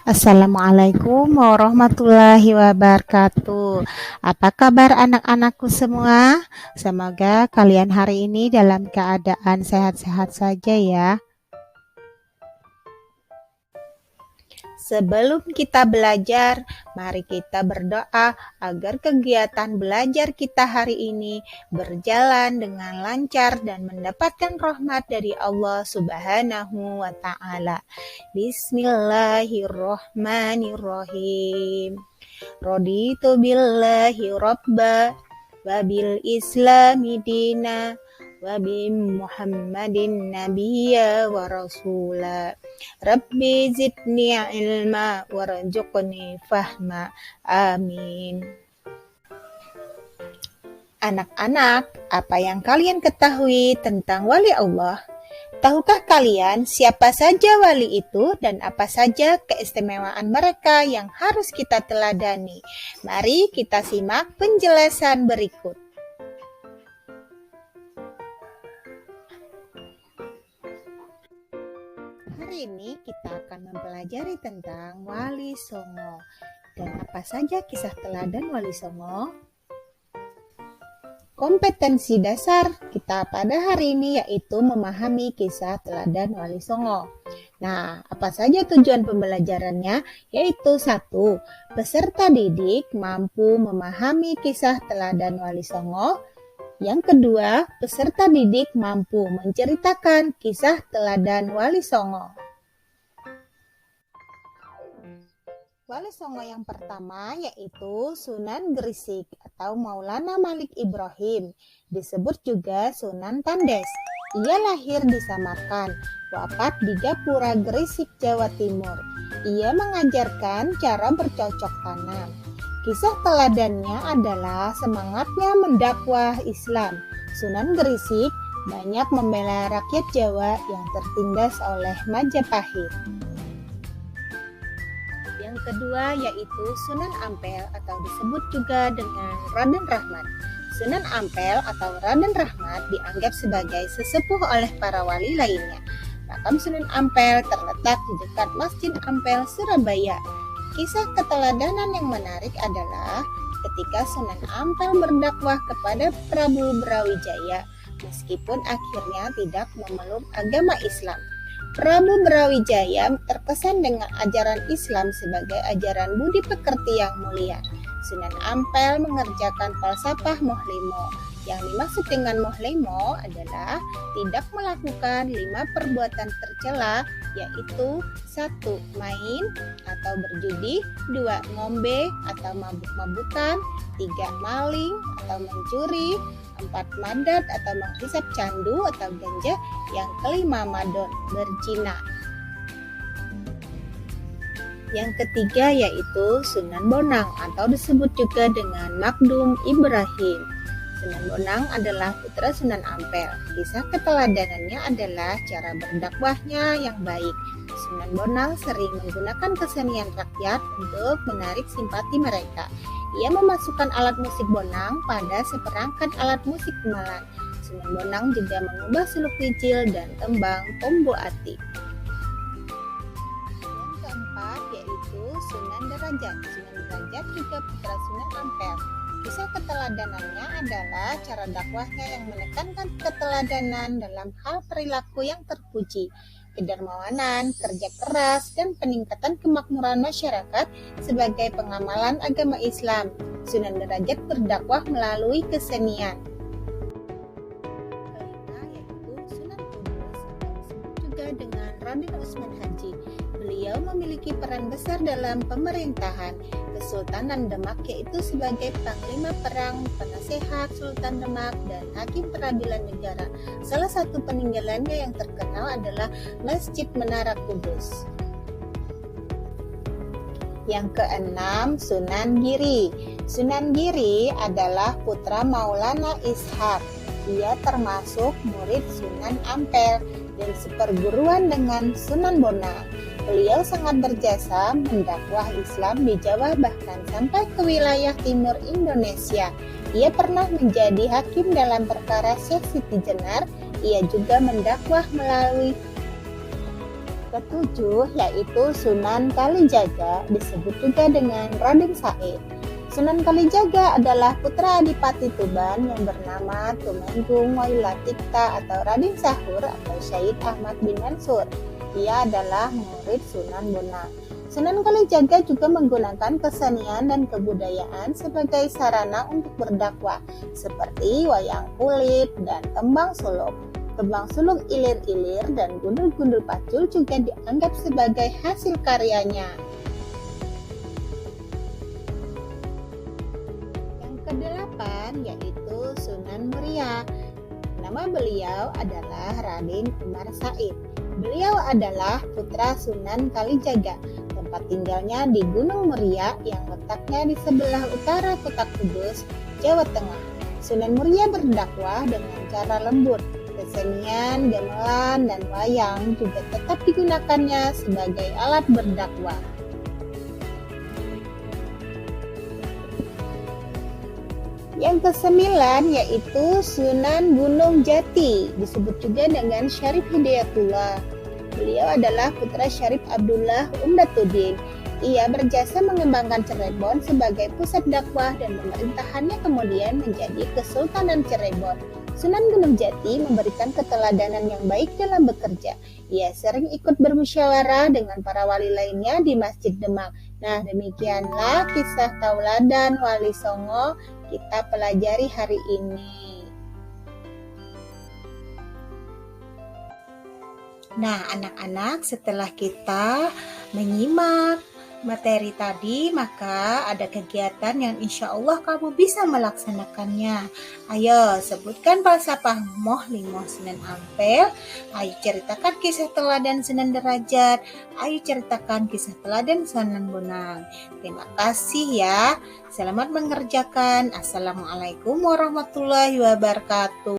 Assalamualaikum warahmatullahi wabarakatuh. Apa kabar anak-anakku semua? Semoga kalian hari ini dalam keadaan sehat-sehat saja ya. Sebelum kita belajar, mari kita berdoa agar kegiatan belajar kita hari ini berjalan dengan lancar dan mendapatkan rahmat dari Allah Subhanahu wa Ta'ala. Bismillahirrahmanirrahim. Raditu billahi rabba wa bil islami dina wa bi Muhammadin nabiyya wa rasula. Rabbi zidni ilma warzuqni fahma. Amin. Anak-anak, apa yang kalian ketahui tentang wali Allah? Tahukah kalian siapa saja wali itu dan apa saja keistimewaan mereka yang harus kita teladani? Mari kita simak penjelasan berikut. Hari ini kita akan mempelajari tentang Wali Songo. Dan apa saja kisah teladan Wali Songo? Kompetensi dasar kita pada hari ini yaitu memahami kisah teladan Wali Songo. Nah, apa saja tujuan pembelajarannya? Yaitu 1. Peserta didik mampu memahami kisah teladan Wali Songo. Yang kedua, peserta didik mampu menceritakan kisah teladan Wali Songo. Wali Songo yang pertama yaitu Sunan Gresik atau Maulana Malik Ibrahim, disebut juga Sunan Pandes. Ia lahir di Samarkand, wafat di Gapura, Gresik, Jawa Timur. Ia mengajarkan cara bercocok tanam. Kisah teladannya adalah semangatnya mendakwah Islam. Sunan Gresik banyak membela rakyat Jawa yang tertindas oleh Majapahit. Yang kedua yaitu Sunan Ampel atau disebut juga dengan Raden Rahmat. Sunan Ampel atau Raden Rahmat dianggap sebagai sesepuh oleh para wali lainnya. Makam Sunan Ampel terletak di dekat Masjid Ampel, Surabaya. Kisah keteladanan yang menarik adalah ketika Sunan Ampel berdakwah kepada Prabu Brawijaya, meskipun akhirnya tidak memeluk agama Islam. Prabu Brawijaya terkesan dengan ajaran Islam sebagai ajaran budi pekerti yang mulia. Sunan Ampel mengerjakan falsafah Mohlimo. Yang dimaksud dengan Mohlimo adalah tidak melakukan 5 perbuatan tercela, yaitu 1. Main atau berjudi, 2. Ngombe atau mabuk-mabukan, 3. Maling atau mencuri, 4. Madat atau menghisap candu atau ganja, yang kelima madon, berzina. Yang ketiga yaitu Sunan Bonang atau disebut juga dengan Magdum Ibrahim. Sunan Bonang adalah putra Sunan Ampel. Kisah keteladanannya adalah cara berdakwahnya yang baik. Sunan Bonang sering menggunakan kesenian rakyat untuk menarik simpati mereka. Ia memasukkan alat musik bonang pada seperangkat alat musik gamelan. Sunan Bonang juga mengubah suluk kicil dan tembang Tombo Ati. Yang keempat yaitu Sunan Derajat. Sunan Derajat juga putra Sunan Ampel. Kisah keteladanannya adalah cara dakwahnya yang menekankan keteladanan dalam hal perilaku yang terpuji, kedermawanan, kerja keras, dan peningkatan kemakmuran masyarakat sebagai pengamalan agama Islam. Sunan Derajat berdakwah melalui kesenian. Kelima yaitu Sunan Kudus, disebut juga dengan Raden Usman Haji. Beliau memiliki peran besar dalam pemerintahan Kesultanan Demak, yaitu sebagai panglima perang, penasehat Sultan Demak, dan hakim peradilan negara. Salah satu peninggalannya yang terkenal adalah Masjid Menara Kudus. Yang keenam, Sunan Giri. Sunan Giri adalah putra Maulana Ishak. Ia termasuk murid Sunan Ampel dan seperguruan dengan Sunan Bonang. Beliau sangat berjasa mendakwah Islam di Jawa bahkan sampai ke wilayah timur Indonesia. Ia pernah menjadi hakim dalam perkara Syekh Siti Jenar. Ia juga mendakwah melalui Ketujuh yaitu Sunan Kalijaga, disebut juga dengan Raden Said. Sunan Kalijaga adalah putra Adipati Tuban yang bernama Tumenggung Wailatikta atau Raden Sahur atau Syed Ahmad bin Mansur. Ia adalah murid Sunan Bonang. Sunan Kalijaga juga menggunakan kesenian dan kebudayaan sebagai sarana untuk berdakwah, seperti wayang kulit dan tembang suluk. Tembang suluk ilir-ilir dan gundul-gundul pacul juga dianggap sebagai hasil karyanya. Yang kedelapan yaitu Sunan Muria. Nama beliau adalah Raden Umar Said. Beliau adalah putra Sunan Kalijaga. Tempat tinggalnya di Gunung Muria yang letaknya di sebelah utara kota Kudus, Jawa Tengah. Sunan Muria berdakwah dengan cara lembut. Kesenian, gamelan, dan wayang juga tetap digunakannya sebagai alat berdakwah. Yang kesembilan yaitu Sunan Gunung Jati, disebut juga dengan Syarif Hidayatullah. Beliau adalah putra Syarif Abdullah Umdatuddin. Ia berjasa mengembangkan Cirebon sebagai pusat dakwah dan pemerintahannya kemudian menjadi Kesultanan Cirebon. Sunan Gunung Jati memberikan keteladanan yang baik dalam bekerja. Ia sering ikut bermusyawarah dengan para wali lainnya di Masjid Demak. Nah, demikianlah kisah tauladan Wali Songo kita pelajari hari ini. Nah, anak-anak, setelah kita menyimak materi tadi, maka ada kegiatan yang insya Allah kamu bisa melaksanakannya. Ayo, sebutkan falsafah moh limoh Sunan Ampel. Ayo ceritakan kisah teladan Sunan Derajat. Ayo ceritakan kisah teladan Sunan Bonang. Terima kasih ya. Selamat mengerjakan. Assalamualaikum warahmatullahi wabarakatuh.